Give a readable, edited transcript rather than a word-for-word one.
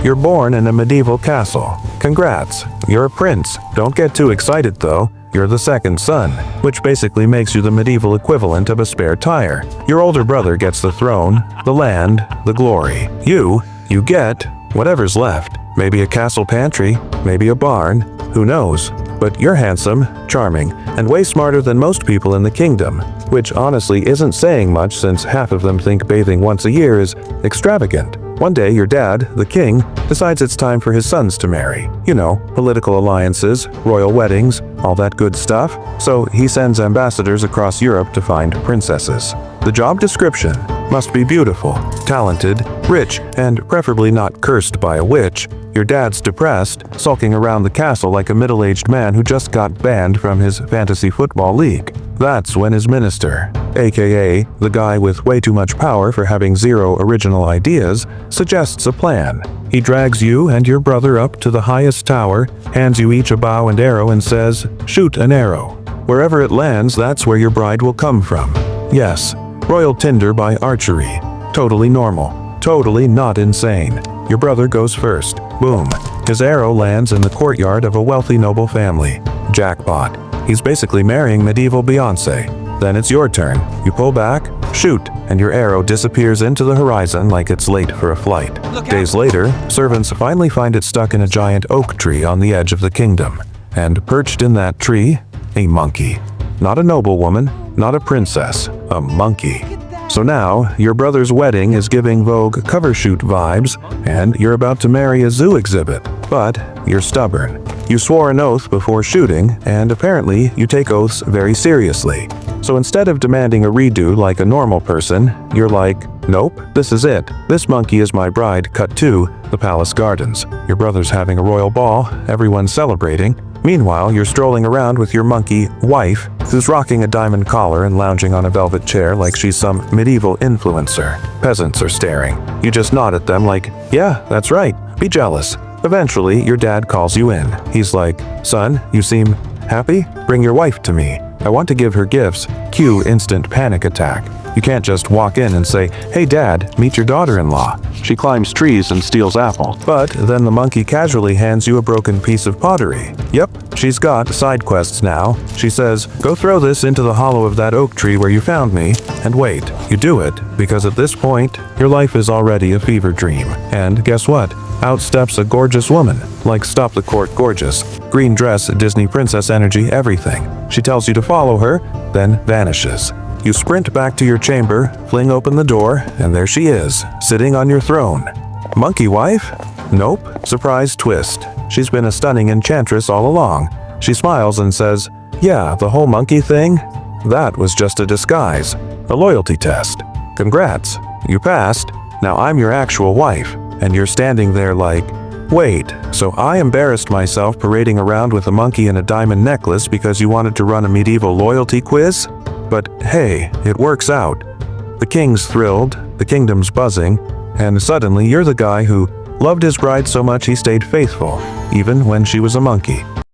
You're born in a medieval castle. Congrats, you're a prince. Don't get too excited though. You're the second son, which basically makes you the medieval equivalent of a spare tire. Your older brother gets the throne, the land, the glory. You get whatever's left. Maybe a castle pantry, maybe a barn, who knows? But you're handsome, charming, and way smarter than most people in the kingdom, which honestly isn't saying much since half of them think bathing once a year is extravagant. One day, your dad, the king, decides it's time for his sons to marry. You know, political alliances, royal weddings, all that good stuff. So he sends ambassadors across Europe to find princesses. The job description must be beautiful, talented, rich, and preferably not cursed by a witch. Your dad's depressed, sulking around the castle like a middle-aged man who just got banned from his fantasy football league. That's when his minister, aka the guy with way too much power for having zero original ideas, suggests a plan. He drags you and your brother up to the highest tower, hands you each a bow and arrow and says, "Shoot an arrow. Wherever it lands, that's where your bride will come from." Yes, royal tinder by archery. Totally normal. Totally not insane. Your brother goes first. Boom. His arrow lands in the courtyard of a wealthy noble family. Jackpot. He's basically marrying medieval Beyoncé. Then it's your turn. You pull back, shoot, and your arrow disappears into the horizon like it's late for a flight. Days later, servants finally find it stuck in a giant oak tree on the edge of the kingdom. And perched in that tree, a monkey. Not a noblewoman, not a princess, a monkey. So now, your brother's wedding is giving Vogue cover shoot vibes, and you're about to marry a zoo exhibit. But you're stubborn. You swore an oath before shooting, and apparently you take oaths very seriously. So instead of demanding a redo like a normal person, you're like, nope, this is it. This monkey is my bride. Cut to the palace gardens. Your brother's having a royal ball, everyone's celebrating. Meanwhile, you're strolling around with your monkey wife, who's rocking a diamond collar and lounging on a velvet chair like she's some medieval influencer. Peasants are staring. You just nod at them like, yeah, that's right, be jealous. Eventually, your dad calls you in. He's like, son, you seem happy? Bring your wife to me. I want to give her gifts. Cue instant panic attack. You can't just walk in and say, hey dad, meet your daughter-in-law. She climbs trees and steals apples. But then the monkey casually hands you a broken piece of pottery. Yep, she's got side quests now. She says, go throw this into the hollow of that oak tree where you found me, and wait. You do it, because at this point, your life is already a fever dream. And guess what? Out steps a gorgeous woman, like Stop the Court gorgeous. Green dress, Disney princess energy, everything. She tells you to follow her, then vanishes. You sprint back to your chamber, fling open the door, and there she is, sitting on your throne. Monkey wife? Nope. Surprise twist. She's been a stunning enchantress all along. She smiles and says, yeah, the whole monkey thing? That was just a disguise. A loyalty test. Congrats. You passed. Now I'm your actual wife. And you're standing there like, wait, so I embarrassed myself parading around with a monkey and a diamond necklace because you wanted to run a medieval loyalty quiz? But hey, it works out. The king's thrilled, the kingdom's buzzing, and suddenly you're the guy who loved his bride so much he stayed faithful, even when she was a monkey.